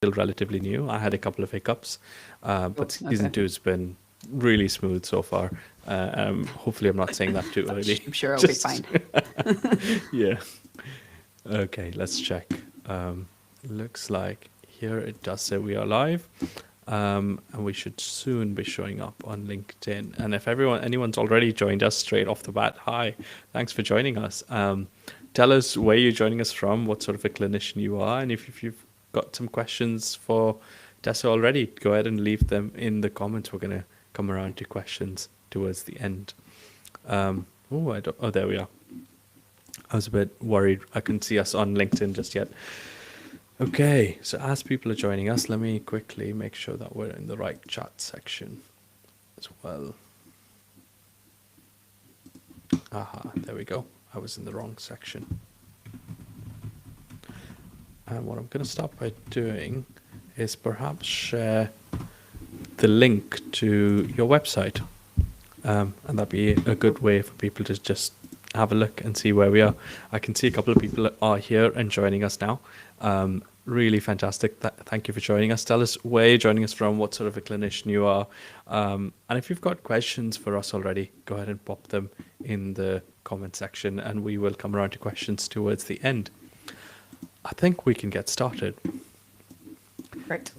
still relatively new. I had a couple of hiccups, but season Okay. 2's been really smooth so far. Hopefully, I'm not saying that too early. I'm sure it'll be fine. Yeah. Okay, let's check. Looks like here it does say we are live. And we should soon be showing up on LinkedIn. And if anyone's already joined us straight off the bat, hi, thanks for joining us. Tell us where you're joining us from, what sort of a clinician you are, and if you've got some questions for Tessa already, go ahead and leave them in the comments. We're going to come around to questions towards the end. Oh, there we are. I was a bit worried I couldn't see us on LinkedIn just yet. Okay, so as people are joining us, let me quickly make sure that we're in the right chat section as well. Aha, there we go. I was in the wrong section. And what I'm going to start by doing is perhaps share the link to your website. And that'd be a good way for people to just have a look and see where we are. I can see a couple of people are here and joining us now. Really fantastic. Thank you for joining us. Tell us where you're joining us from, what sort of a clinician you are. And if you've got questions for us already, go ahead and pop them in the comment section and we will come around to questions towards the end. I think we can get started. Right.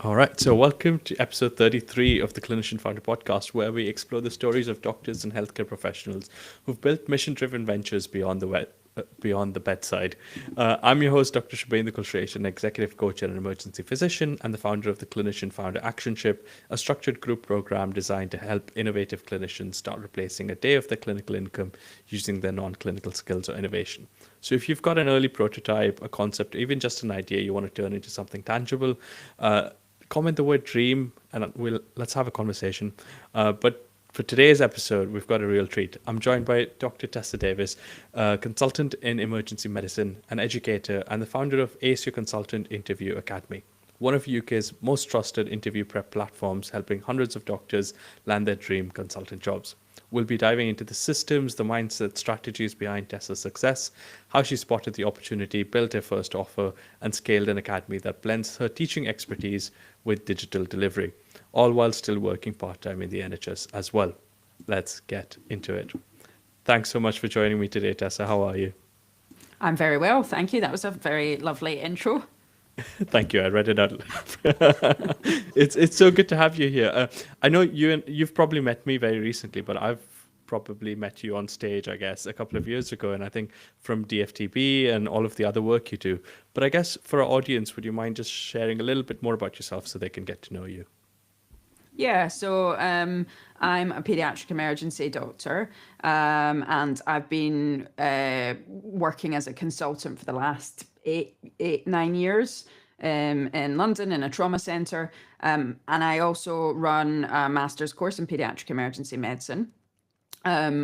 All right, so welcome to episode 33 of the Clinician Founder podcast, where we explore the stories of doctors and healthcare professionals who've built mission-driven ventures beyond the bedside. I'm your host, Dr. Shubhendra Kulshrestha, an executive coach and an emergency physician, and the founder of the Clinician Founder Actionship, a structured group program designed to help innovative clinicians start replacing a day of their clinical income using their non-clinical skills or innovation. So if you've got an early prototype, a concept, or even just an idea you want to turn into something tangible, comment the word dream and let's have a conversation. But for today's episode, we've got a real treat. I'm joined by Dr. Tessa Davis, consultant in emergency medicine, an educator, and the founder of AYCI Consultant Interview Academy, one of UK's most trusted interview prep platforms, helping hundreds of doctors land their dream consultant jobs. We'll be diving into the systems, the mindset, strategies behind Tessa's success, how she spotted the opportunity, built her first offer, and scaled an academy that blends her teaching expertise with digital delivery, all while still working part-time in the NHS as well. Let's get into it. Thanks so much for joining me today, Tessa. How are you? I'm very well, thank you. That was a very lovely intro. Thank you. I read it out. It's so good to have you here. I know you've probably met me very recently, but I've probably met you on stage, I guess, a couple of years ago, and I think from DFTB and all of the other work you do. But I guess for our audience, would you mind just sharing a little bit more about yourself so they can get to know you? Yeah, so I'm a pediatric emergency doctor, and I've been working as a consultant for the last 9 years in London in a trauma centre, and I also run a master's course in pediatric emergency medicine,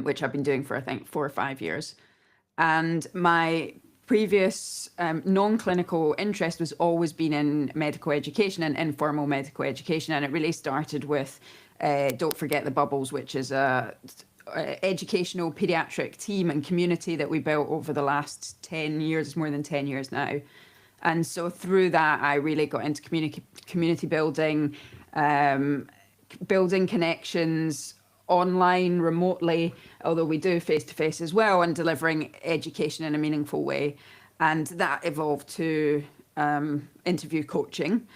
which I've been doing for I think 4 or 5 years. And my previous non-clinical interest was always been in medical education and informal medical education, and it really started with Don't Forget the Bubbles, which is a educational pediatric team and community that we built over the last 10 years, more than 10 years now. And so through that, I really got into community building, building connections online, remotely, although we do face-to-face as well, and delivering education in a meaningful way. And that evolved to interview coaching,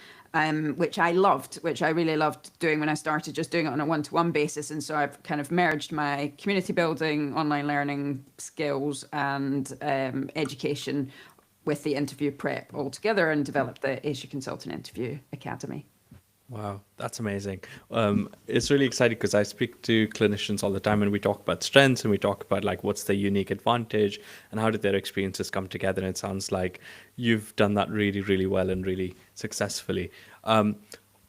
which I really loved doing when I started just doing it on a one-to-one basis. And so I've kind of merged my community building, online learning skills and education with the interview prep all together and developed the AYCI Consultant Interview Academy. Wow, that's amazing. It's really exciting because I speak to clinicians all the time and we talk about strengths and we talk about like what's their unique advantage and how did their experiences come together. And it sounds like you've done that really, really well and really successfully.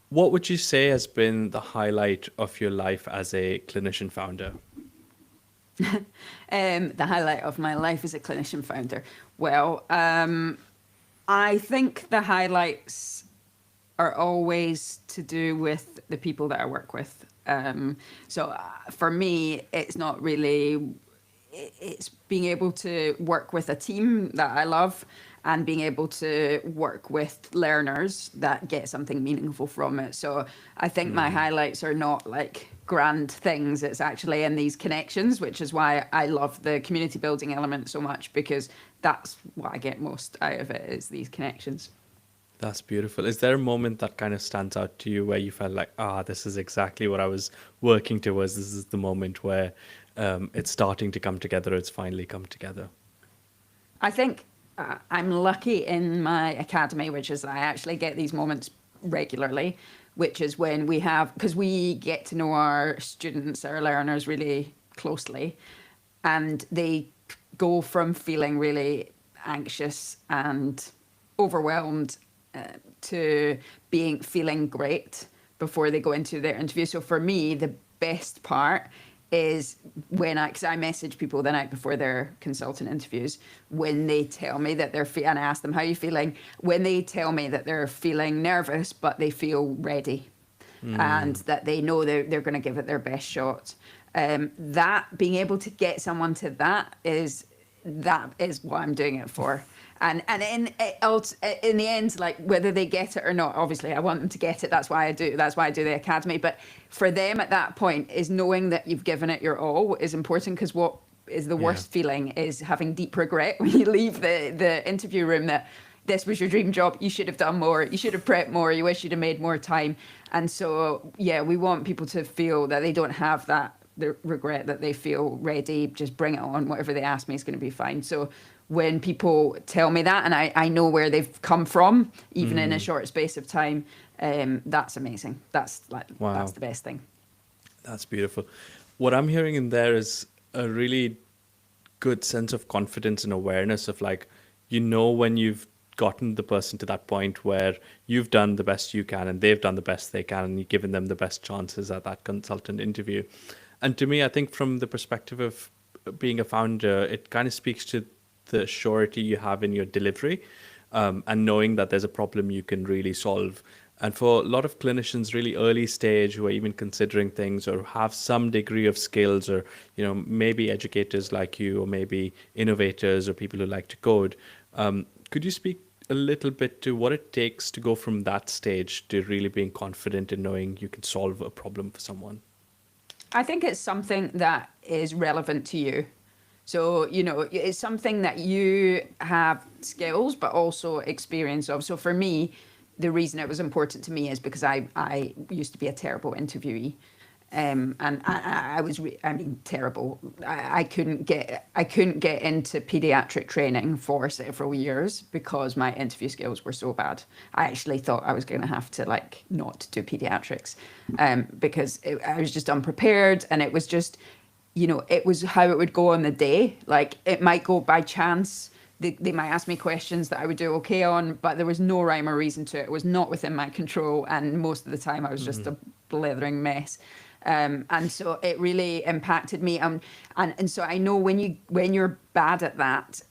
What would you say has been the highlight of your life as a clinician founder? The highlight of my life as a clinician founder. Well, I think the highlights are always to do with the people that I work with. So for me, it's not really, it's being able to work with a team that I love and being able to work with learners that get something meaningful from it. So I think my highlights are not like grand things. It's actually in these connections, which is why I love the community building element so much, because that's what I get most out of it, is these connections. That's beautiful. Is there a moment that kind of stands out to you where you felt like, this is exactly what I was working towards? This is the moment where it's starting to come together. It's finally come together. I think I'm lucky in my academy, which is I actually get these moments regularly, which is when we have, because we get to know our students, our learners really closely, and they go from feeling really anxious and overwhelmed to feeling great before they go into their interview. So for me, the best part is when because I message people the night before their consultant interviews, when they tell me that they're and I ask them, how are you feeling? When they tell me that they're feeling nervous, but they feel ready and that they know they're going to give it their best shot. That being able to get someone to that is what I'm doing it for. And in the end, like whether they get it or not, obviously I want them to get it. That's why I do the academy. But for them at that point, is knowing that you've given it your all is important, because what is the worst feeling is having deep regret when you leave the interview room, that this was your dream job, you should have done more, you should have prepped more, you wish you'd have made more time. And so, yeah, we want people to feel that they don't have the regret, that they feel ready, just bring it on, whatever they ask me is going to be fine. So when people tell me that, and I know where they've come from, even in a short space of time, that's amazing. That's that's the best thing. That's beautiful. What I'm hearing in there is a really good sense of confidence and awareness of like, when you've gotten the person to that point where you've done the best you can and they've done the best they can, and you've given them the best chances at that consultant interview. And to me, I think from the perspective of being a founder, it kind of speaks to the surety you have in your delivery, and knowing that there's a problem you can really solve. And for a lot of clinicians really early stage who are even considering things or have some degree of skills, or maybe educators like you, or maybe innovators or people who like to code, could you speak a little bit to what it takes to go from that stage to really being confident in knowing you can solve a problem for someone? I think it's something that is relevant to you. So, it's something that you have skills, but also experience of. So for me, the reason it was important to me is because I used to be a terrible interviewee. And I was terrible. I couldn't get into pediatric training for several years because my interview skills were so bad. I actually thought I was going to have to not do pediatrics, because I was just unprepared, and it was just, it was how it would go on the day. Like it might go by chance. They might ask me questions that I would do okay on, but there was no rhyme or reason to it. It was not within my control, and most of the time I was just a blithering mess. And so it really impacted me. And so I know when you're bad at that,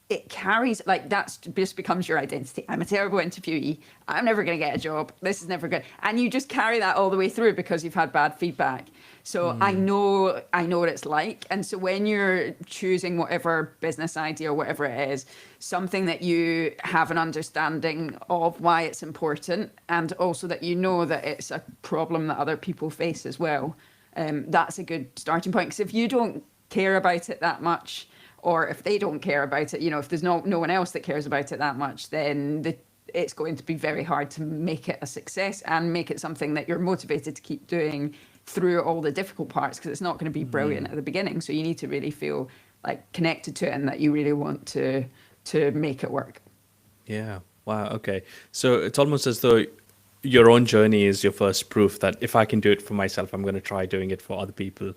it carries, that just becomes your identity. I'm a terrible interviewee. I'm never going to get a job. This is never good. And you just carry that all the way through because you've had bad feedback. So I know what it's like. And so when you're choosing whatever business idea or whatever it is, something that you have an understanding of why it's important, and also that that it's a problem that other people face as well, that's a good starting point. Because if you don't care about it that much, or if they don't care about it, if there's no one else that cares about it that much, then it's going to be very hard to make it a success and make it something that you're motivated to keep doing through all the difficult parts, because it's not going to be brilliant at the beginning. So you need to really feel connected to it, and that you really want to make it work. Yeah. Wow. Okay. So it's almost as though your own journey is your first proof that if I can do it for myself, I'm going to try doing it for other people.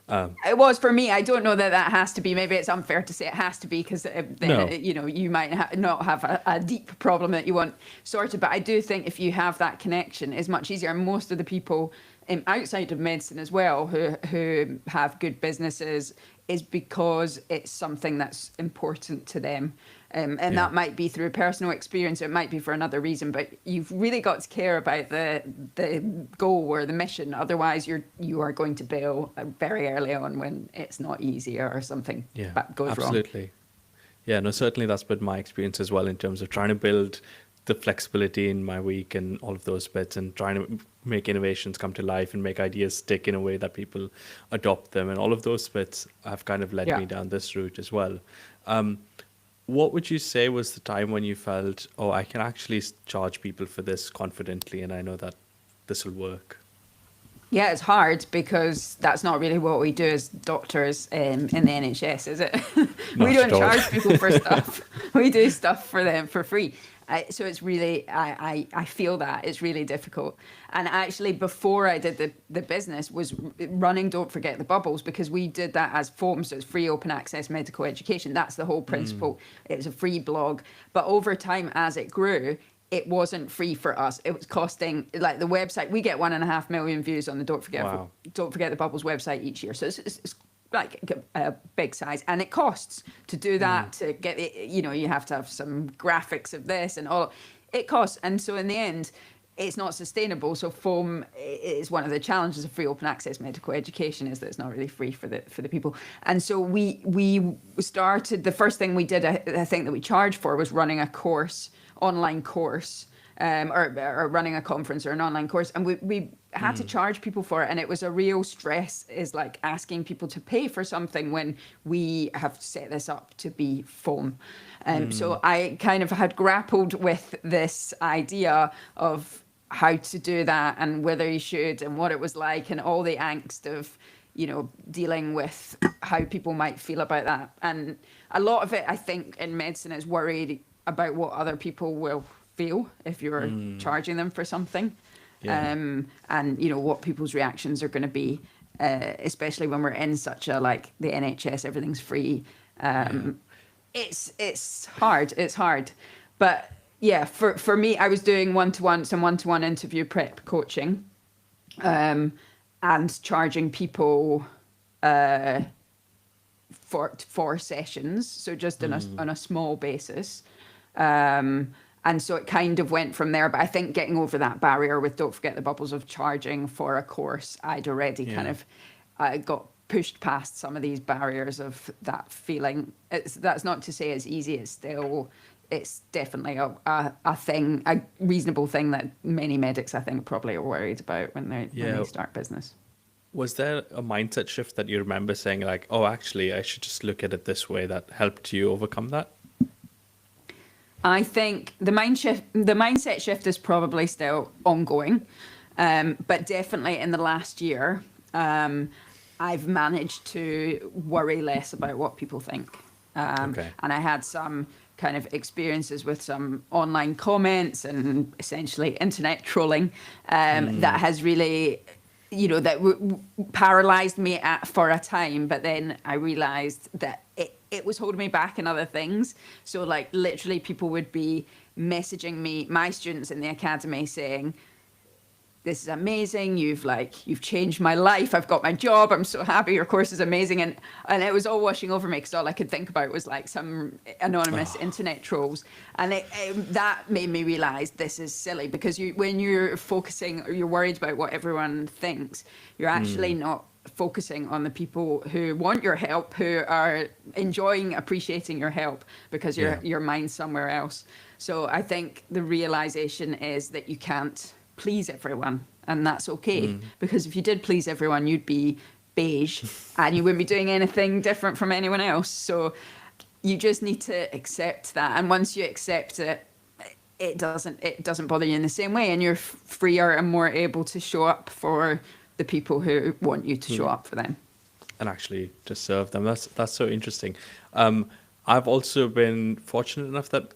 It was for me. I don't know that has to be. Maybe it's unfair to say it has to be, because then you might not have a deep problem that you want sorted. But I do think if you have that connection, it's much easier. And most of the people outside of medicine as well who have good businesses is because it's something that's important to them. That might be through personal experience, or it might be for another reason, but you've really got to care about the goal or the mission. Otherwise, you are going to bail very early on when it's not easy or something goes wrong. Absolutely. Yeah, no, certainly that's been my experience as well in terms of trying to build the flexibility in my week and all of those bits and trying to make innovations come to life and make ideas stick in a way that people adopt them. And all of those bits have kind of led Yeah. me down this route as well. Um, what would you say was the time when you felt, oh, I can actually charge people for this confidently and I know that this will work? Yeah, it's hard because that's not really what we do as doctors in the NHS, is it? Not We don't at all. charge people for stuff. We do stuff for them for free. So it's really, I feel that it's really difficult. And actually, before I did the business, was running Don't Forget the Bubbles, because we did that as FOAM, so it's free open access medical education. That's the whole principle. It was a free blog. But over time, as it grew, it wasn't free for us. It was costing, like the website, we get 1.5 million views on the Don't Forget the Bubbles website each year. So it's like a big size, and it costs to do that, to get it, you have to have some graphics of this and all. It costs. And so in the end, it's not sustainable. So FOAM is one of the challenges of free open access medical education, is that it's not really free for the people. And so we started, the first thing we did, I think that we charged for, was running a course, online course, or running a conference or an online course, and we had to charge people for it. And it was a real stress, is like asking people to pay for something when we have set this up to be FOAM. So I kind of had grappled with this idea of how to do that and whether you should and what it was like and all the angst of dealing with how people might feel about that. And a lot of it, I think, in medicine is worried about what other people will feel if you're charging them for something. Yeah. And what people's reactions are going to be, especially when we're in such a, like, the NHS, everything's free. It's hard. But yeah, for me, I was doing some one-to-one interview prep coaching, and charging people for sessions, so just on a small basis. And so it kind of went from there. But I think getting over that barrier with Don't Forget the Bubbles of charging for a course, I'd already kind of got pushed past some of these barriers of that feeling. That's not to say it's easy. It's definitely a thing, a reasonable thing that many medics, I think, probably are worried about when they start business. Was there a mindset shift that you remember saying, like, oh, actually, I should just look at it this way, that helped you overcome that? I think the mindset shift is probably still ongoing, but definitely in the last year, I've managed to worry less about what people think. And I had some kind of experiences with some online comments and essentially internet trolling that has really, that paralyzed me for a time. But then I realized that it was holding me back in other things. So, like, literally people would be messaging me, my students in the academy, saying, this is amazing, you've changed my life, I've got my job, I'm so happy, your course is amazing. And it was all washing over me, because all I could think about was like some anonymous internet trolls. And that made me realize this is silly, because when you're focusing, or you're worried about what everyone thinks, you're actually not focusing on the people who want your help, who are appreciating your help, because your mind's somewhere else. So I think the realization is that you can't please everyone, and that's okay, because if you did please everyone, you'd be beige and you wouldn't be doing anything different from anyone else. So you just need to accept that, and once you accept it, it doesn't bother you in the same way, and you're freer and more able to show up for the people who want you to show up for them, and actually to serve them. That's so interesting. I've also been fortunate enough that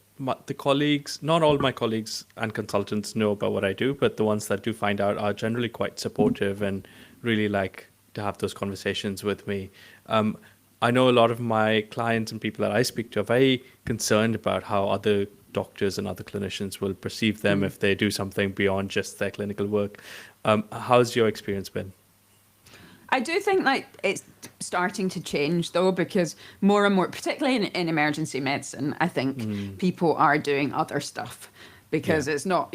the colleagues, not all my colleagues and consultants know about what I do, but the ones that do find out are generally quite supportive and really like to have those conversations with me. I know a lot of my clients and people that I speak to are very concerned about how other doctors and other clinicians will perceive them if they do something beyond just their clinical work. How's your experience been? I do think like it's starting to change, though, because more and more, particularly in emergency medicine, I think people are doing other stuff. because Yeah. it's not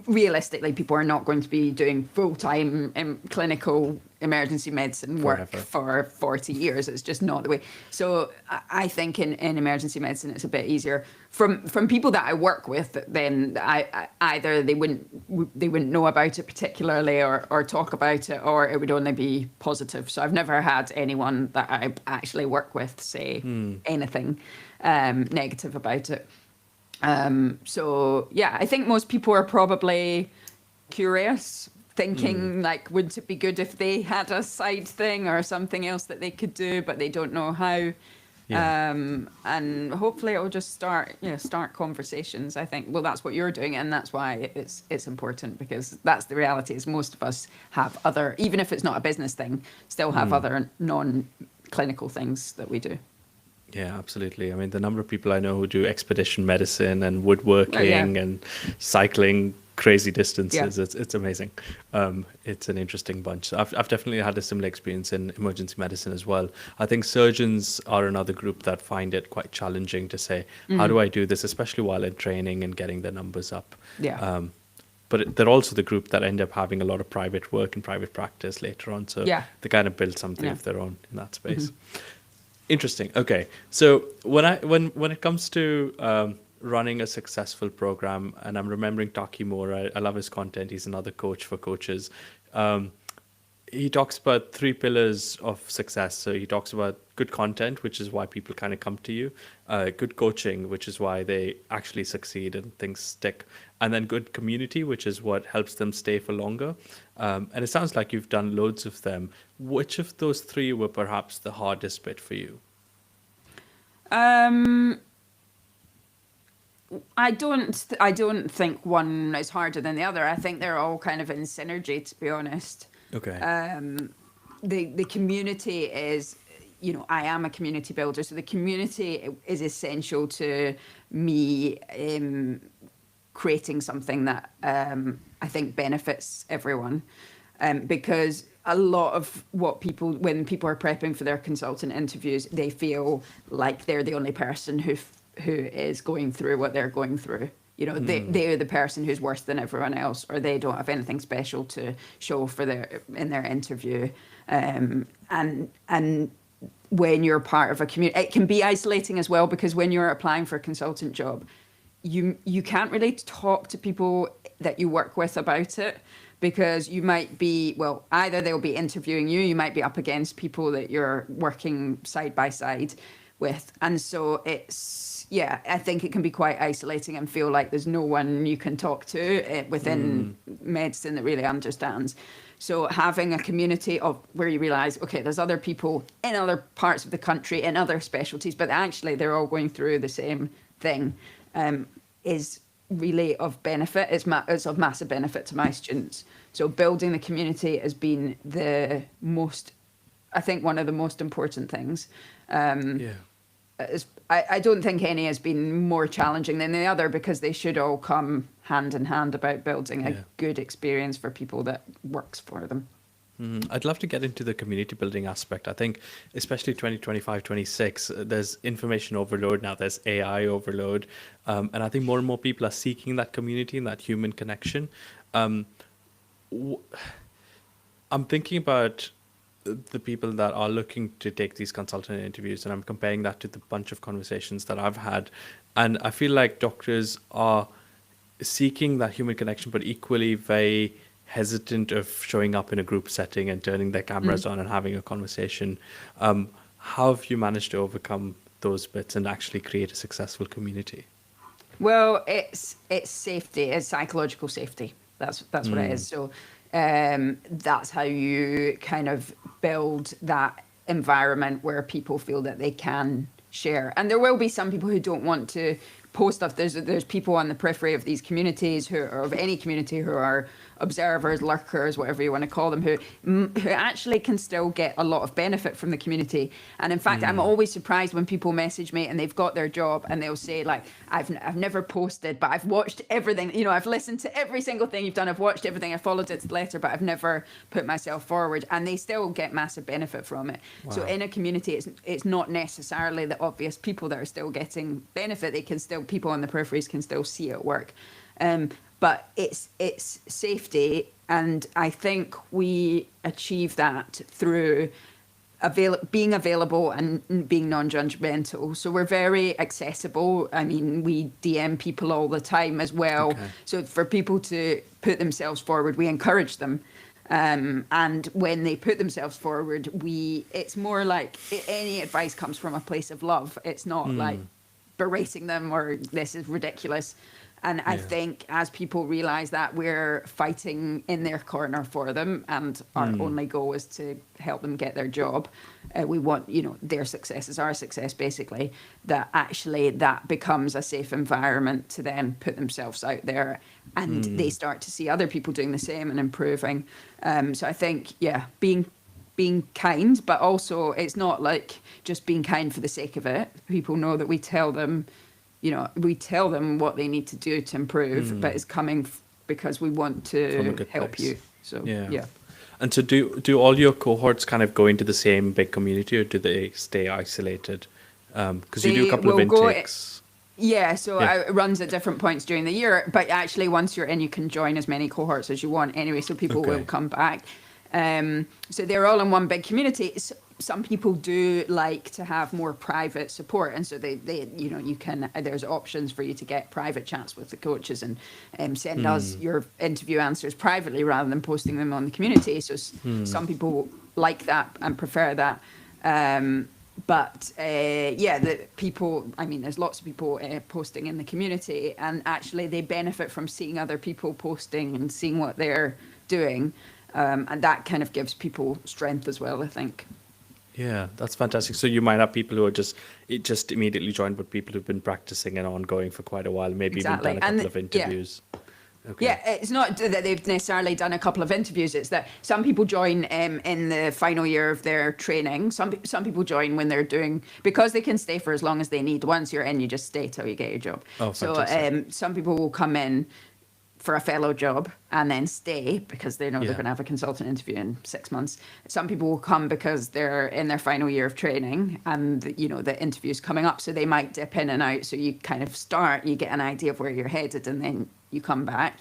realistically, people are not going to be doing full-time clinical emergency medicine work Forever. for 40 years. It's just not the way. So I think in emergency medicine it's a bit easier from people that I work with. Then I either they wouldn't know about it particularly or talk about it, or it would only be positive. So I've never had anyone that I actually work with say anything negative about it. So yeah, I think most people are probably curious, thinking like, wouldn't it be good if they had a side thing or something else that they could do, but they don't know how. Yeah. And hopefully it will just start conversations. I think, well, that's what you're doing, and that's why it's important, because that's the reality. Is most of us have other, even if it's not a business thing, still have other non-clinical things that we do. Yeah, absolutely. I mean, the number of people I know who do expedition medicine and Oh, yeah. woodworking and cycling crazy distances, Yeah. it's amazing. It's an interesting bunch. So I've definitely had a similar experience in emergency medicine as well. I think surgeons are another group that find it quite challenging to say, how do I do this, especially while in training and getting their numbers up. Yeah. But they're also the group that end up having a lot of private work and private practice later on. So Yeah. they kind of build something Yeah. of their own in that space. Interesting. Okay, so when it comes to running a successful program, and I'm remembering Taki Moore, I love his content. He's another coach for coaches. He talks about 3 pillars of success. So he talks about good content, which is why people kind of come to you, good coaching, which is why they actually succeed and things stick, and then good community, which is what helps them stay for longer. And it sounds like you've done loads of them. Which of those 3 were perhaps the hardest bit for you? I don't think one is harder than the other. I think they're all kind of in synergy, to be honest. Okay. The community is, I am a community builder, so the community is essential to me creating something that I think benefits everyone. Because a lot of when people are prepping for their consultant interviews, they feel like they're the only person who is going through what they're going through. They're the person who's worse than everyone else, or they don't have anything special to show in their interview. And when you're part of a community, it can be isolating as well, because when you're applying for a consultant job, you can't really talk to people that you work with about it, because you might be, either they'll be interviewing you might be up against people that you're working side by side with. And so I think it can be quite isolating and feel like there's no one you can talk to within medicine that really understands. So having a community of where you realize, okay, there's other people in other parts of the country, in other specialties, but actually they're all going through the same thing, is really of benefit. It's of massive benefit to my students. So building the community has been one of the most important things. I don't think any has been more challenging than the other, because they should all come hand in hand about building a good experience for people that works for them. I'd love to get into the community building aspect. I think especially 2025, 26, there's information overload now, there's AI overload. And I think more and more people are seeking that community and that human connection. I'm thinking about the people that are looking to take these consultant interviews, and I'm comparing that to the bunch of conversations that I've had. And I feel like doctors are seeking that human connection, but equally very hesitant of showing up in a group setting and turning their cameras on and having a conversation. How have you managed to overcome those bits and actually create a successful community? Well, it's safety, it's psychological safety. That's what it is. So that's how you kind of build that environment where people feel that they can share. And there will be some people who don't want to post stuff. There's people on the periphery of these communities or of any community who are observers, lurkers, whatever you want to call them, who actually can still get a lot of benefit from the community. And in fact, I'm always surprised when people message me and they've got their job and they'll say, like, I've never posted, but I've watched everything. I've listened to every single thing you've done. I've watched everything. I followed it to the letter, but I've never put myself forward. And they still get massive benefit from it. Wow. So in a community, it's not necessarily the obvious people that are still getting benefit. People on the peripheries can still see it work. But it's safety, and I think we achieve that through being available and being non-judgmental. So we're very accessible. I mean, we DM people all the time as well. Okay. So for people to put themselves forward, we encourage them. And when they put themselves forward, it's more like any advice comes from a place of love. It's not like berating them or this is ridiculous. And I think as people realize that, we're fighting in their corner for them, and our only goal is to help them get their job. We want, their success is our success, basically, that actually that becomes a safe environment to then put themselves out there, and they start to see other people doing the same and improving. So I think, being kind, but also it's not like just being kind for the sake of it. People know that we tell them what they need to do to improve, but it's coming because we want to help place. you. So, yeah. And so do all your cohorts kind of go into the same big community, or do they stay isolated? Because you do a couple of intakes. It runs at different points during the year, but actually once you're in, you can join as many cohorts as you want anyway, so people will come back. So they're all in one big community. Some people do like to have more private support, and so they you can, there's options for you to get private chats with the coaches and send us your interview answers privately rather than posting them on the community. So some people like that and prefer that. The people, I mean, there's lots of people posting in the community, and actually they benefit from seeing other people posting and seeing what they're doing. And that kind of gives people strength as well, I think. Yeah, that's fantastic. So you might have people who are just immediately joined, but people who've been practicing and ongoing for quite a while, maybe even done a couple of interviews. Okay. Yeah, it's not that they've necessarily done a couple of interviews. It's that some people join in the final year of their training. Some people join when they're doing, because they can stay for as long as they need. Once you're in, you just stay till you get your job. Oh, fantastic. So some people will come in for a fellow job and then stay because they know they're going to have a consultant interview in 6 months. Some people will come because they're in their final year of training and the interview's coming up, so they might dip in and out. So you kind of you get an idea of where you're headed, and then you come back.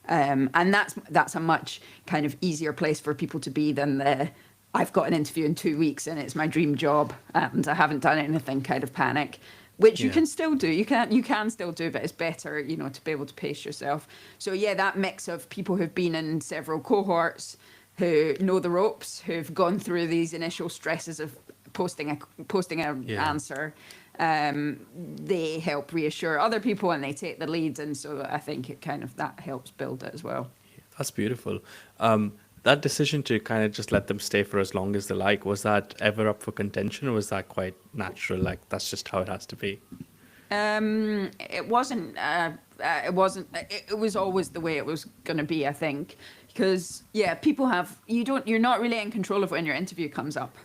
And that's a much kind of easier place for people to be than I've got an interview in 2 weeks and it's my dream job and I haven't done anything kind of panic. Which you can still do. You can still do, but it's better, to be able to pace yourself. So that mix of people who've been in several cohorts, who know the ropes, who've gone through these initial stresses of posting an answer, they help reassure other people and they take the lead, and so I think it kind of that helps build it as well. That's beautiful. That decision to kind of just let them stay for as long as they like, was that ever up for contention, or was that quite natural? Like, that's just how it has to be? It wasn't. It was always the way it was going to be, I think, because people you're not really in control of when your interview comes up.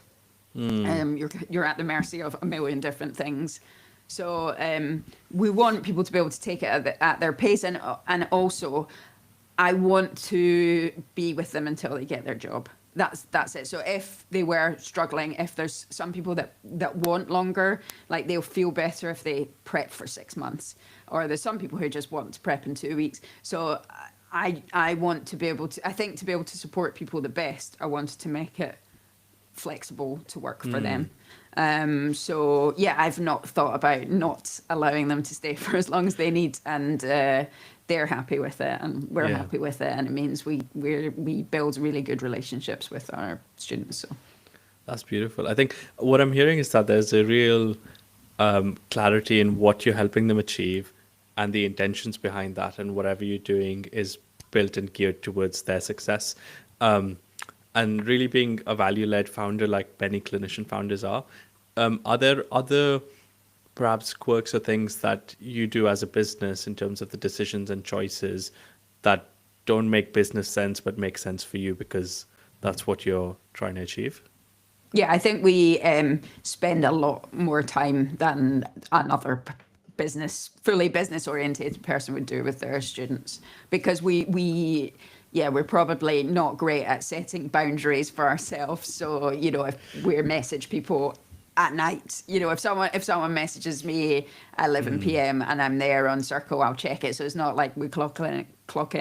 You're at the mercy of a million different things. So we want people to be able to take it at their pace, and also, I want to be with them until they get their job. That's it. So if they were struggling, if there's some people that want longer, like they'll feel better if they prep for 6 months, or there's some people who just want to prep in 2 weeks. So I want to be able to, I think to be able to support people the best, I wanted to make it flexible to work for them. I've not thought about not allowing them to stay for as long as they need, and they're happy with it and we're happy with it, and it means we build really good relationships with our students. So that's beautiful. I think what I'm hearing is that there's a real clarity in what you're helping them achieve and the intentions behind that, and whatever you're doing is built and geared towards their success. And really being a value-led founder like many clinician founders are there other perhaps quirks or things that you do as a business in terms of the decisions and choices that don't make business sense but make sense for you because that's what you're trying to achieve? Yeah, I think we spend a lot more time than another fully business oriented person would do with their students, because we're probably not great at setting boundaries for ourselves. So, if we message people at night. If someone messages me at 11 p.m. and I'm there on Circle, I'll check it. So it's not like we clock in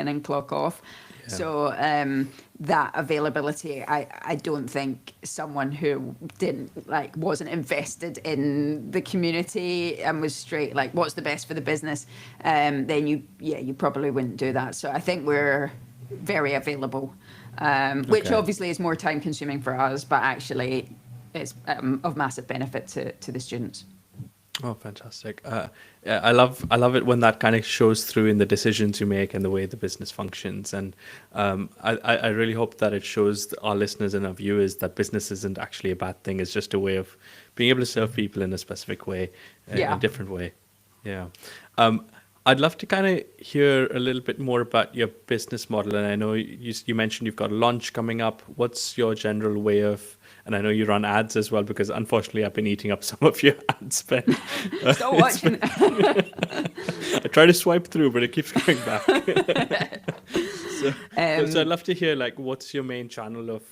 and clock off. Yeah. So that availability, I don't think someone who wasn't invested in the community and was straight like what's the best for the business, then you probably wouldn't do that. So I think we're very available, which obviously is more time consuming for us, but actually it's of massive benefit to the students. Oh, fantastic. Yeah, I love it when that kind of shows through in the decisions you make and the way the business functions. And I really hope that it shows our listeners and our viewers that business isn't actually a bad thing. It's just a way of being able to serve people in a specific way, in a different way. Yeah. I'd love to kind of hear a little bit more about your business model. And I know you mentioned you've got a launch coming up. What's your general way of, and I know you run ads as well, because unfortunately I've been eating up some of your ad spend. Stop watching. I try to swipe through, but it keeps going back. So I'd love to hear, like, what's your main channel of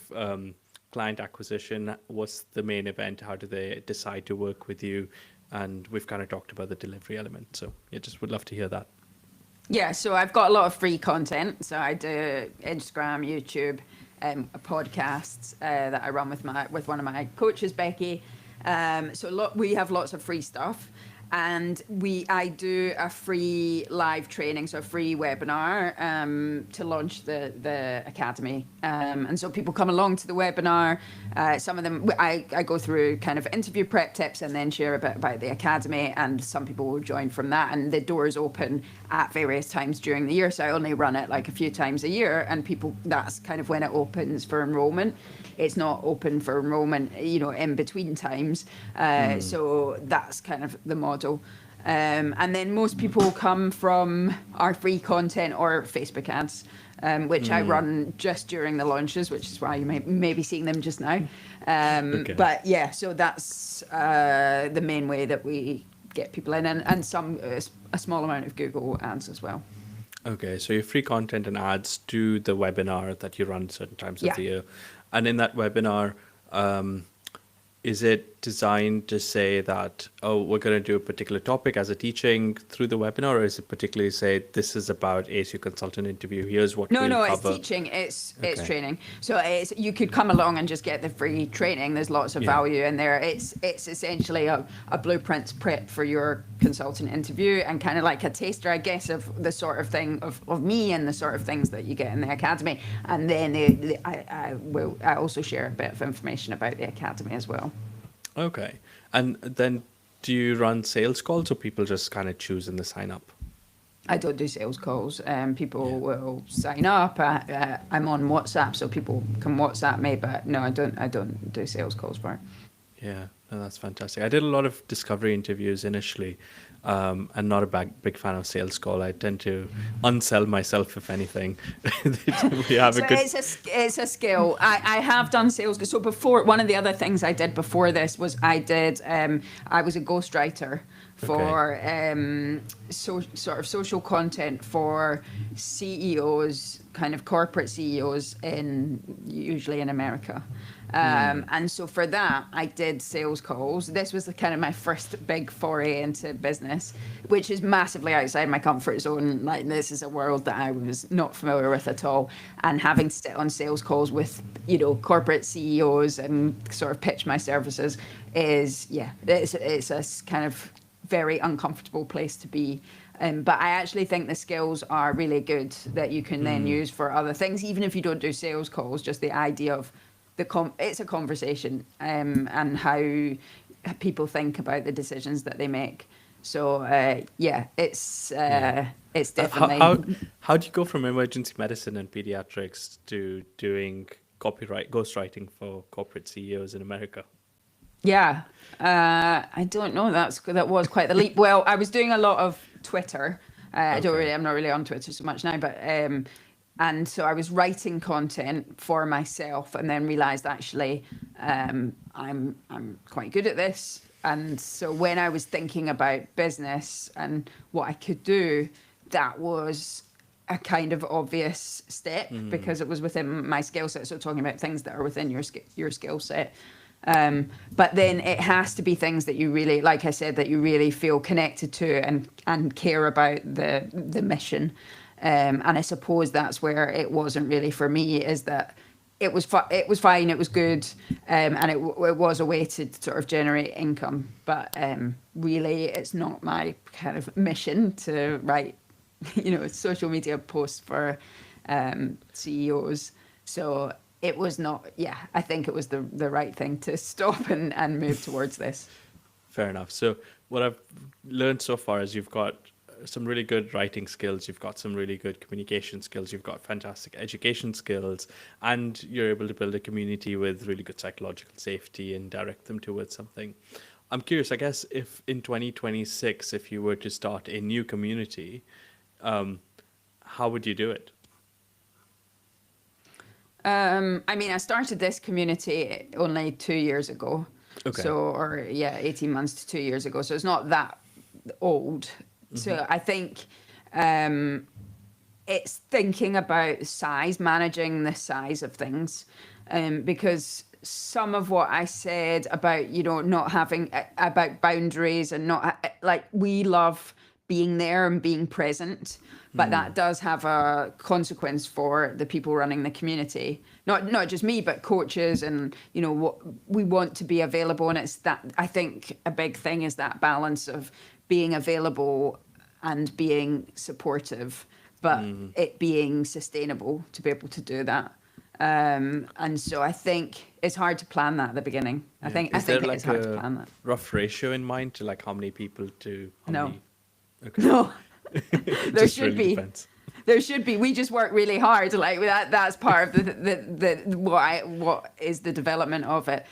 client acquisition? What's the main event? How do they decide to work with you? And we've kind of talked about the delivery element. So yeah, just would love to hear that. Yeah, so I've got a lot of free content. So I do Instagram, YouTube, podcasts that I run with one of my coaches, Becky. We have lots of free stuff, and I do a free live training, so a free webinar to launch the academy. And so people come along to the webinar. Some of them I go through kind of interview prep tips and then share a bit about the academy, and some people will join from that, and the doors open at various times during the year. So I only run it like a few times a year, and that's kind of when it opens for enrollment. It's not open for enrollment, in between times. So that's kind of the model. And then most people come from our free content or Facebook ads, which I run just during the launches, which is why you may be seeing them just now. But yeah, so that's the main way that we get people in, and a small amount of Google ads as well. Okay, so your free content and ads do the webinar that you run certain times of the year. And in that webinar, is it designed to say that, we're going to do a particular topic as a teaching through the webinar, or is it particularly say this is about AYCI consultant interview? Here's what we'll cover. It's teaching. It's training. So you could come along and just get the free training. There's lots of value in there. It's essentially a blueprint prep for your consultant interview, and kind of like a taster, I guess, of the sort of thing of me and the sort of things that you get in the academy. And then I also share a bit of information about the academy as well. Okay. And then do you run sales calls, or people just kind of choose and they sign up? I don't do sales calls. People will sign up. I'm on WhatsApp, so people can WhatsApp me, but no, I don't do sales calls for it. Yeah, no, that's fantastic. I did a lot of discovery interviews initially, and not a big fan of sales call. I tend to unsell myself, if anything. It's a skill. I have done sales. So before, one of the other things I did before this was I was a ghostwriter for sort of social content for CEOs, kind of corporate CEOs usually in America. And so for that, I did sales calls. This was kind of my first big foray into business, which is massively outside my comfort zone. Like, this is a world that I was not familiar with at all. And having to sit on sales calls with, corporate CEOs and sort of pitch my services it's a kind of very uncomfortable place to be. But I actually think the skills are really good that you can then use for other things, even if you don't do sales calls. Just the idea of it's a conversation, and how people think about the decisions that they make. So it's definitely. How do you go from emergency medicine and pediatrics to doing ghostwriting for corporate CEOs in America? Yeah, I don't know. That was quite the leap. Well, I was doing a lot of Twitter. I'm not really on Twitter so much now, but and so I was writing content for myself, and then realized actually I'm quite good at this. And so when I was thinking about business and what I could do, that was a kind of obvious step because it was within my skill set. So talking about things that are within your skill set. But then it has to be things that you really, like I said, that you really feel connected to and care about the mission. And I suppose that's where it wasn't really for me, is that it was fine, it was good, and it was a way to sort of generate income. But really, it's not my kind of mission to write, social media posts for CEOs. So it was not. Yeah, I think it was the right thing to stop and move towards this. Fair enough. So what I've learned so far is you've got some really good writing skills, you've got some really good communication skills, you've got fantastic education skills, and you're able to build a community with really good psychological safety and direct them towards something. I'm curious, I guess, if in 2026, if you were to start a new community, how would you do it? I started this community only 2 years ago. Okay. 18 months to 2 years ago. So it's not that old. So I think it's thinking about size, managing the size of things, because some of what I said about, not having about boundaries and not like, we love being there and being present, but that does have a consequence for the people running the community. Not just me, but coaches, and what we want to be available. And it's that, I think a big thing is that balance of being available and being supportive, but it being sustainable to be able to do that. And so I think it's hard to plan that at the beginning. I think it is hard to plan that. Rough ratio in mind to like how many people to how No. many? Okay. No, there Just should really be. depends. There should be. We just work really hard. Like that. That's part of what is the development of it.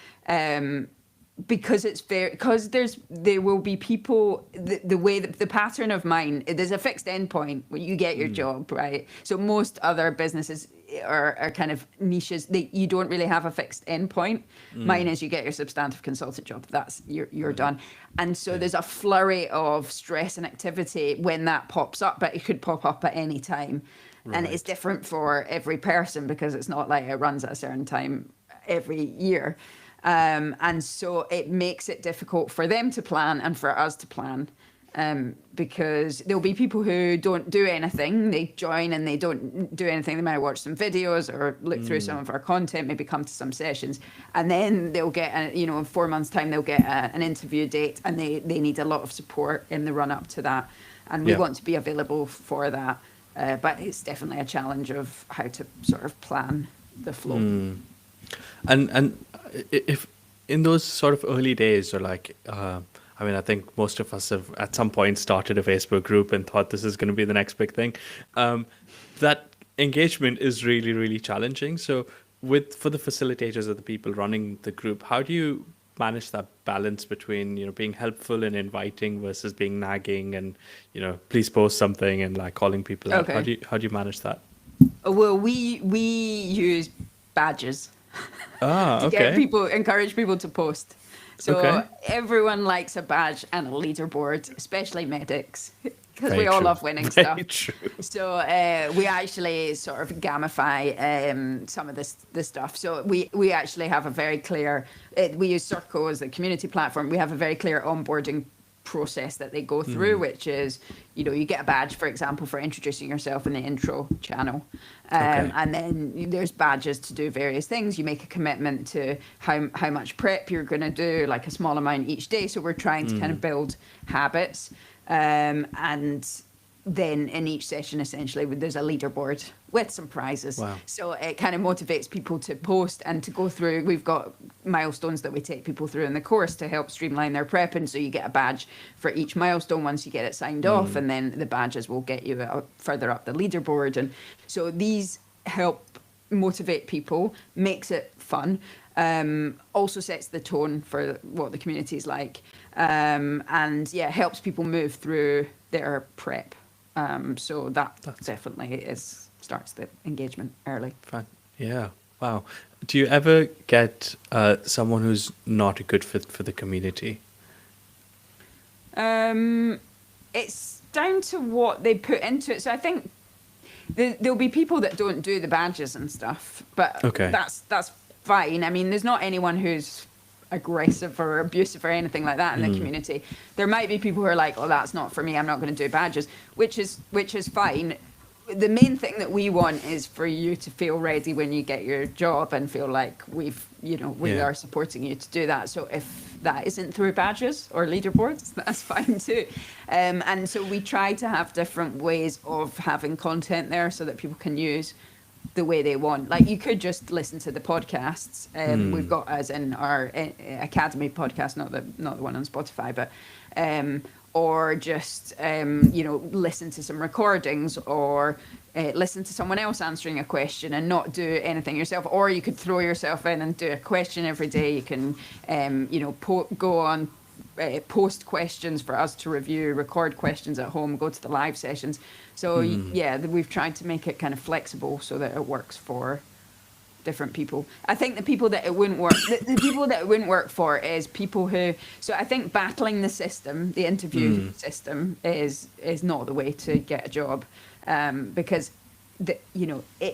Because it's fair. Because there will be people. The way that the pattern of mine. There's a fixed endpoint when you get your job, right? So most other businesses are kind of niches. You don't really have a fixed endpoint. Mine is you get your substantive consultant job. That's you're done. And so there's a flurry of stress and activity when that pops up, but it could pop up at any time. Right. And it's different for every person because it's not like it runs at a certain time every year. And so it makes it difficult for them to plan and for us to plan. Because there'll be people who don't do anything. They join and they don't do anything. They might watch some videos or look through some of our content, maybe come to some sessions, and then they'll get, in 4 months' time, they'll get an interview date, and they need a lot of support in the run up to that. And we want to be available for that. But it's definitely a challenge of how to sort of plan the flow. And if in those sort of early days, or like, I think most of us have at some point started a Facebook group and thought this is going to be the next big thing. That engagement is really, really challenging. So for the facilitators or the people running the group, how do you manage that balance between, being helpful and inviting versus being nagging and, please post something and like calling people out? Okay. How do you manage that? Well, we use badges to encourage people to post. So everyone likes a badge and a leaderboard, especially medics, because we all love winning stuff. True. So we actually sort of gamify some of this stuff. So we actually have a very clear, we use Circle as the community platform. We have a very clear onboarding process that they go through, which is, you get a badge, for example, for introducing yourself in the intro channel. And then there's badges to do various things. You make a commitment to how much prep you're going to do, like a small amount each day. So we're trying to kind of build habits. And then in each session, essentially, there's a leaderboard with some prizes. Wow. So it kind of motivates people to post and to go through. We've got milestones that we take people through in the course to help streamline their prep. And so you get a badge for each milestone once you get it signed off. And then the badges will get you further up the leaderboard. And so these help motivate people, makes it fun, also sets the tone for what the community is like. Helps people move through their prep. So that's definitely starts the engagement early. Fun. Yeah. Wow. Do you ever get someone who's not a good fit for the community? It's down to what they put into it. So I think there'll be people that don't do the badges and stuff, but that's fine. I mean, there's not anyone who's aggressive or abusive or anything like that in the community. There might be people who are like, oh, that's not for me, I'm not going to do badges, which is fine. The main thing that we want is for you to feel ready when you get your job and feel like we are supporting you to do that. So if that isn't through badges or leaderboards, that's fine too. And so we try to have different ways of having content there so that people can use the way they want. Like, you could just listen to the podcasts. We've got, as in our Academy podcast, not the one on Spotify, but or just listen to some recordings, or listen to someone else answering a question and not do anything yourself. Or you could throw yourself in and do a question every day. You can go on, post questions for us to review, record questions at home, go to the live sessions. So we've tried to make it kind of flexible so that it works for different people. I think the people that it wouldn't work, the people that it wouldn't work for is people who. So I think battling the system, the interview system, is not the way to get a job, because it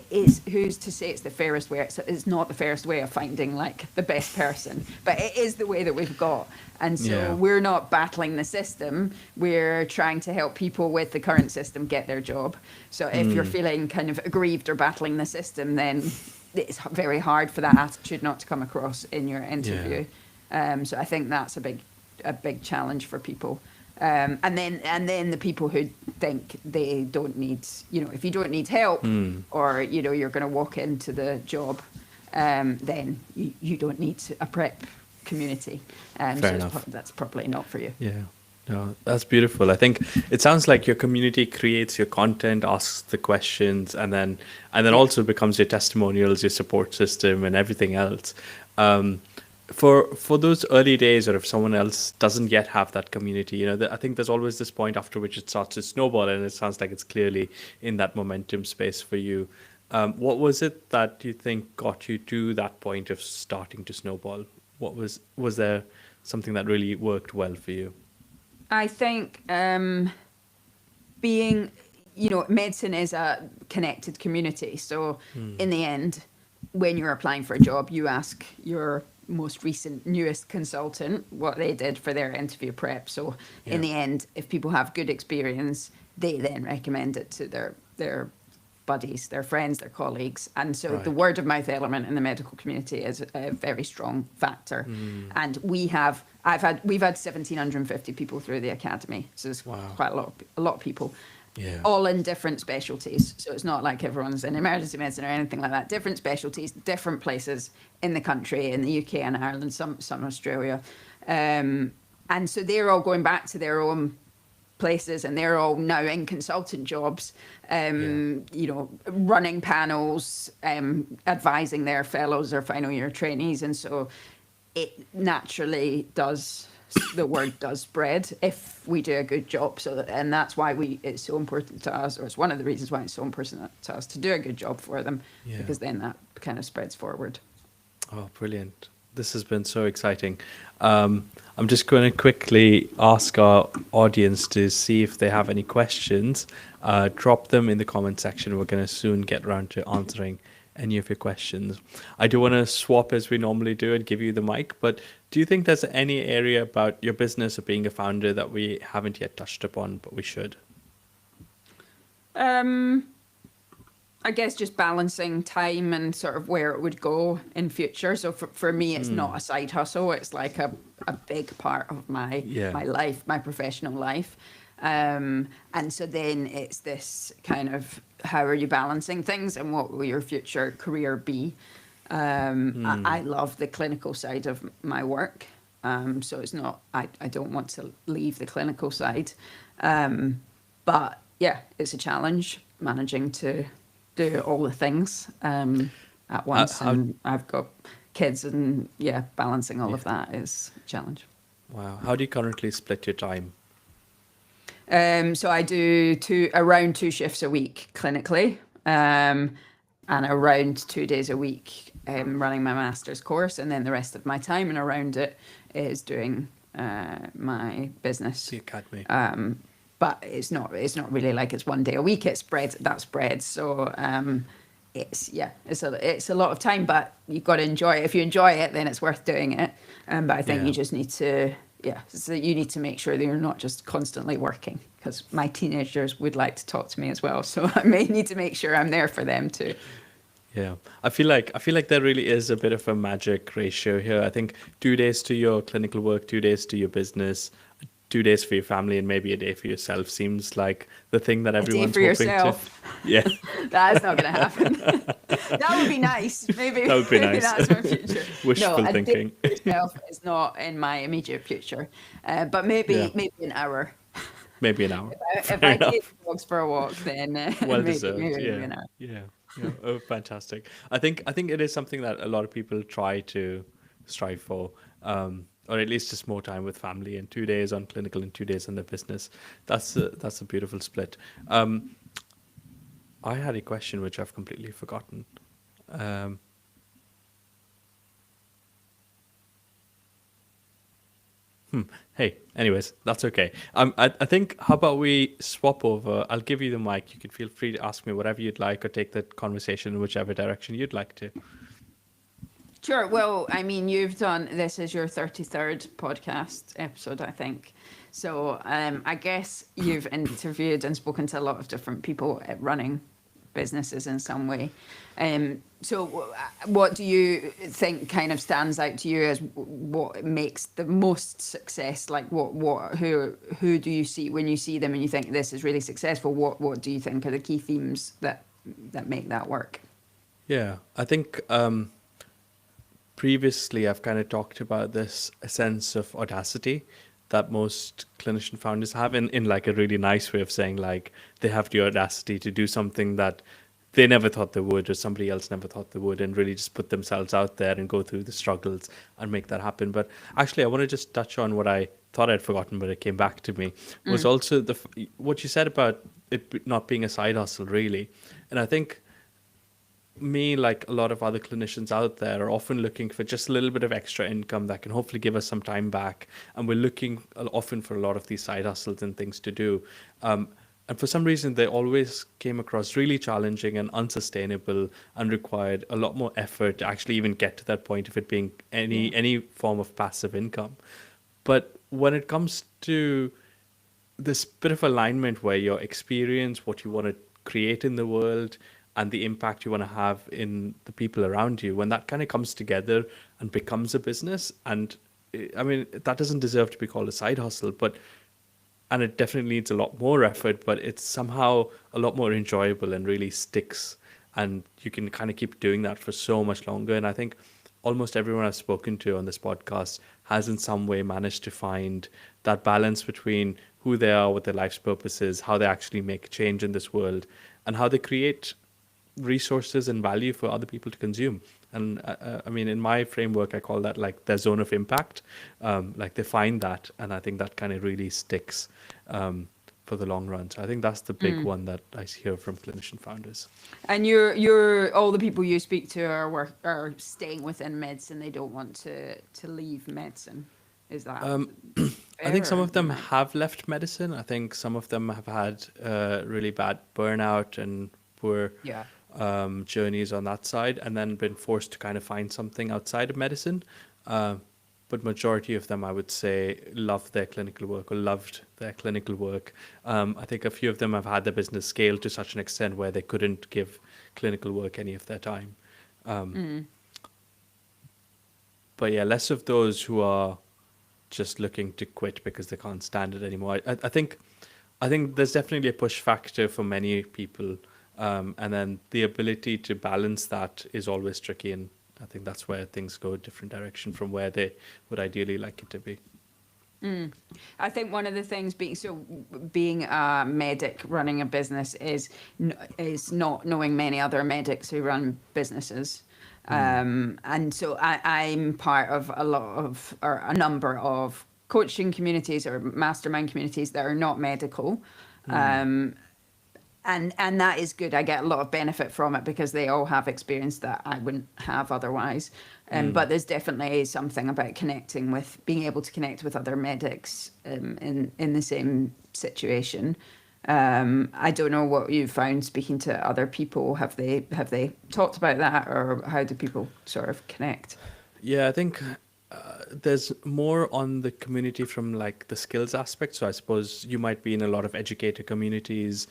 is. Who's to say it's the fairest way? It's not the fairest way of finding like the best person, but it is the way that we've got. And so we're not battling the system. We're trying to help people with the current system get their job. So if you're feeling kind of aggrieved or battling the system, then it's very hard for that attitude not to come across in your interview. So I think that's a big challenge for people. And then the people who think they don't need, if you don't need help, or you're going to walk into the job, then you don't need a prep community. Fair enough. That's probably not for you. Yeah. No, that's beautiful. I think it sounds like your community creates your content, asks the questions, and then also becomes your testimonials, your support system, and everything else. For those early days, or if someone else doesn't yet have that community, I think there's always this point after which it starts to snowball, and it sounds like it's clearly in that momentum space for you. What was it that you think got you to that point of starting to snowball? Was there something that really worked well for you? I think being, medicine is a connected community. So in the end, when you're applying for a job, you ask your most recent, newest consultant what they did for their interview prep. So in the end, if people have good experience, they then recommend it to their buddies, their friends, their colleagues. And so the word of mouth element in the medical community is a very strong factor. And we've had 1,750 people through the academy. So it's quite a lot of people. Yeah. All in different specialties. So it's not like everyone's in emergency medicine or anything like that. Different specialties, different places in the country, in the UK and Ireland, some Australia. And so they're all going back to their own places, and they're all now in consultant jobs, running panels, advising their fellows or final year trainees. And so it naturally the word does spread if we do a good job. And that's why it's so important to us, or it's one of the reasons why it's so important to us to do a good job for them, because then that kind of spreads forward. Oh, brilliant. This has been so exciting. I'm just going to quickly ask our audience to see if they have any questions. Drop them in the comment section. We're going to soon get around to answering any of your questions. I do want to swap as we normally do and give you the mic, but do you think there's any area about your business or being a founder that we haven't yet touched upon, but we should? I guess just balancing time and sort of where it would go in future. So for me, it's not a side hustle. It's like a big part of my life, my professional life. And so then it's this kind of, how are you balancing things, and what will your future career be? I love the clinical side of my work. So it's not, I don't want to leave the clinical side. But yeah, it's a challenge managing to do all the things at once. And I've got kids, and balancing all of that is a challenge. Wow. How do you currently split your time? So I do around 2 shifts a week clinically, and around 2 days a week running my master's course, and then the rest of my time and around it is doing my business. The academy. But it's not really like it's 1 day a week. It spreads. So it's a lot of time, but you've got to enjoy it. If you enjoy it, then it's worth doing it. But I think Yeah. you just need to, so you need to make sure that you're not just constantly working, because my teenagers would like to talk to me as well. So I may need to make sure I'm there for them too. Yeah, I feel like there really is a bit of a magic ratio here. I think 2 days to your clinical work, 2 days to your business, 2 days for your family, and maybe a day for yourself seems like the thing that A day everyone's for hoping to. yourself. Yeah, That's not going to happen. That would be nice. Maybe, that would be maybe nice. that's my future. No, Wishful a day thinking. for yourself is not in my immediate future. But Yeah, maybe an hour. maybe an hour. If Fair I take enough. the dogs for a walk, then Well maybe deserved. maybe Yeah, an hour. yeah, yeah. Oh, fantastic. I think it is something that a lot of people try to strive for, or at least just more time with family, and 2 days on clinical and 2 days on the business. That's a beautiful split. I had a question which I've completely forgotten. Um, hey, anyways, that's okay. I think how about we swap over? I'll give you the mic. You can feel free to ask me whatever you'd like, or take the conversation in whichever direction you'd like to. Sure. Well, I mean, this is your 33rd podcast episode, I think. So I guess you've interviewed and spoken to a lot of different people at running businesses in some way. So what do you think kind of stands out to you as what makes the most success? Like who do you see when you see them and you think this is really successful? What do you think are the key themes that make that work? Yeah, I think previously I've kind of talked about this sense of audacity that most clinician founders have, in like a really nice way of saying, like, they have the audacity to do something that they never thought they would, or somebody else never thought they would, and really just put themselves out there and go through the struggles and make that happen. But actually, I want to just touch on what I thought I'd forgotten, but it came back to me, was also what you said about it not being a side hustle, really. And I think me, like a lot of other clinicians out there, are often looking for just a little bit of extra income that can hopefully give us some time back. And we're looking often for a lot of these side hustles and things to do. And for some reason, they always came across really challenging and unsustainable, and required a lot more effort to actually even get to that point of it being any form of passive income. But when it comes to this bit of alignment where your experience, what you want to create in the world, and the impact you want to have in the people around you, when that kind of comes together and becomes a business, and I mean, that doesn't deserve to be called a side hustle, and it definitely needs a lot more effort, but it's somehow a lot more enjoyable and really sticks, and you can kind of keep doing that for so much longer. And I think almost everyone I've spoken to on this podcast has in some way managed to find that balance between who they are, what their life's purpose is, how they actually make change in this world, and how they create resources and value for other people to consume. And I mean, in my framework, I call that like their zone of impact. Like they find that, and I think that kind of really sticks for the long run. So I think that's the big one that I hear from clinician founders. And you're all the people you speak to are staying within medicine. They don't want to leave medicine. Is that I think fair, some or of them have left medicine. I think some of them have had really bad burnout and poor yeah. journeys on that side, and then been forced to kind of find something outside of medicine. But majority of them, I would say, love their clinical work, or loved their clinical work. I think a few of them have had their business scale to such an extent where they couldn't give clinical work any of their time. But yeah, less of those who are just looking to quit because they can't stand it anymore. I think there's definitely a push factor for many people, and then the ability to balance that is always tricky. And I think that's where things go a different direction from where they would ideally like it to be. I think one of the things being a medic running a business is not knowing many other medics who run businesses. And so I'm part of a number of coaching communities or mastermind communities that are not medical. And that is good. I get a lot of benefit from it because they all have experience that I wouldn't have otherwise. But there's definitely something about being able to connect with other medics in the same situation. I don't know what you found speaking to other people. Have they talked about that, or how do people sort of connect? Yeah, I think there's more on the community from like the skills aspect. So I suppose you might be in a lot of educator communities.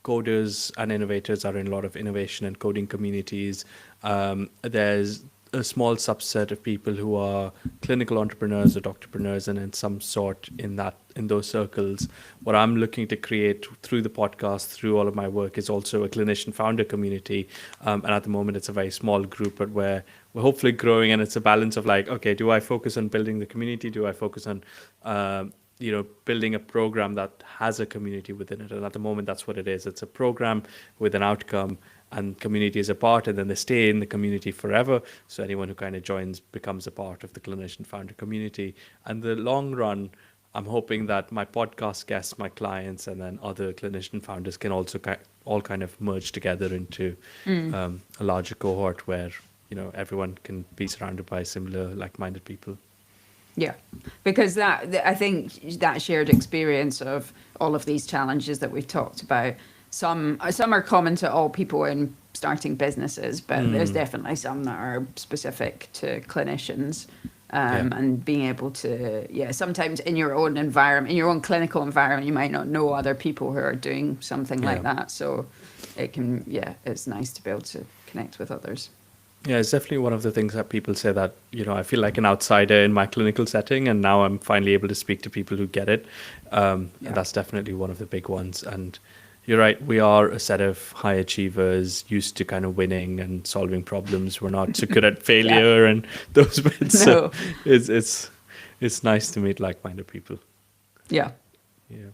Coders and innovators are in a lot of innovation and coding communities. There's a small subset of people who are clinical entrepreneurs or doctorpreneurs, and in some sort in those circles. What I'm looking to create through the podcast, through all of my work, is also a clinician founder community. And at the moment, it's a very small group, but we're hopefully growing, and it's a balance of like, okay, do I focus on building the community? Do I focus on building a program that has a community within it? And at the moment, that's what it is. It's a program with an outcome, and community is a part, and then they stay in the community forever. So anyone who kind of joins becomes a part of the clinician founder community. And the long run, I'm hoping that my podcast guests, my clients, and then other clinician founders can also all kind of merge together into a larger cohort where everyone can be surrounded by similar like-minded people. Yeah, because I think that shared experience of all of these challenges that we've talked about, some are common to all people in starting businesses, but there's definitely some that are specific to clinicians. And being able to, sometimes in your own environment, in your own clinical environment, you might not know other people who are doing something like that. So it can, it's nice to be able to connect with others. Yeah, it's definitely one of the things that people say that, I feel like an outsider in my clinical setting, and now I'm finally able to speak to people who get it. And that's definitely one of the big ones. And you're right, we are a set of high achievers used to kind of winning and solving problems. We're not so good at failure and those bits. No. So it's nice to meet like-minded people. Yeah. Yeah.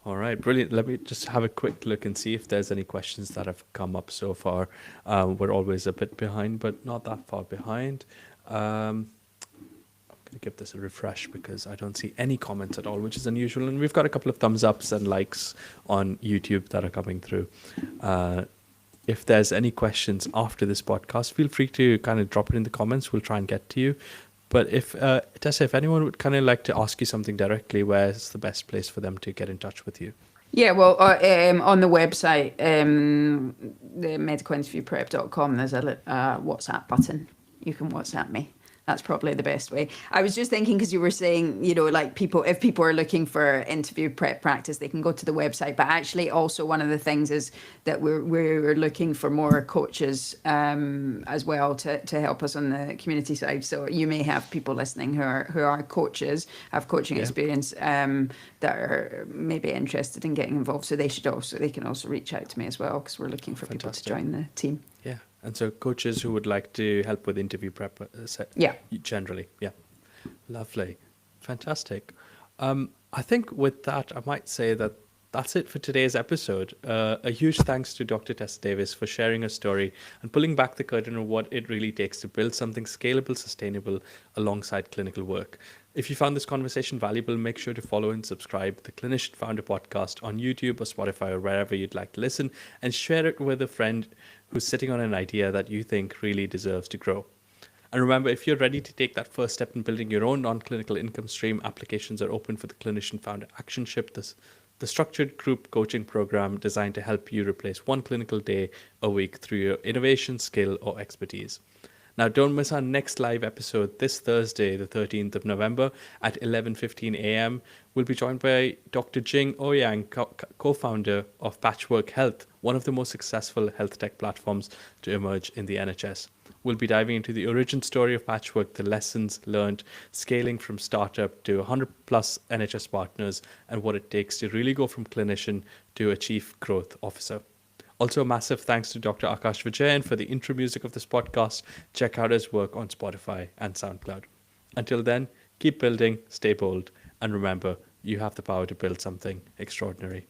All right, brilliant. Let me just have a quick look and see if there's any questions that have come up so far. We're always a bit behind, but not that far behind. I'm going to give this a refresh because I don't see any comments at all, which is unusual. And we've got a couple of thumbs ups and likes on YouTube that are coming through. If there's any questions after this podcast, feel free to kind of drop it in the comments. We'll try and get to you. But if Tessa, if anyone would kind of like to ask you something directly, where's the best place for them to get in touch with you? Yeah, well, on the website, the medicalinterviewprep.com, there's a WhatsApp button. You can WhatsApp me. That's probably the best way. I was just thinking, because you were saying, like if people are looking for interview prep practice, they can go to the website. But actually, also one of the things is that we're looking for more coaches as well to help us on the community side. So you may have people listening who are coaches, have coaching experience, that are maybe interested in getting involved. So they can also reach out to me as well, because we're looking for people to join the team. Yeah. And so coaches who would like to help with interview prep, generally. Yeah. Lovely. Fantastic. I think with that, I might say that that's it for today's episode. A huge thanks to Dr. Tessa Davis for sharing her story and pulling back the curtain on what it really takes to build something scalable, sustainable alongside clinical work. If you found this conversation valuable, make sure to follow and subscribe the Clinician Founder podcast on YouTube or Spotify or wherever you'd like to listen, and share it with a friend who's sitting on an idea that you think really deserves to grow. And remember, if you're ready to take that first step in building your own non-clinical income stream, applications are open for the Clinician Founder Actionship, the structured group coaching program designed to help you replace one clinical day a week through your innovation, skill, or expertise. Now, don't miss our next live episode this Thursday, the 13th of November at 11:15 a.m. We'll be joined by Dr. Jing Ouyang, co-founder of Patchwork Health, one of the most successful health tech platforms to emerge in the NHS. We'll be diving into the origin story of Patchwork, the lessons learned, scaling from startup to 100 plus NHS partners, and what it takes to really go from clinician to a chief growth officer. Also, a massive thanks to Dr. Akash Vijayan for the intro music of this podcast. Check out his work on Spotify and SoundCloud. Until then, keep building, stay bold, and remember, you have the power to build something extraordinary.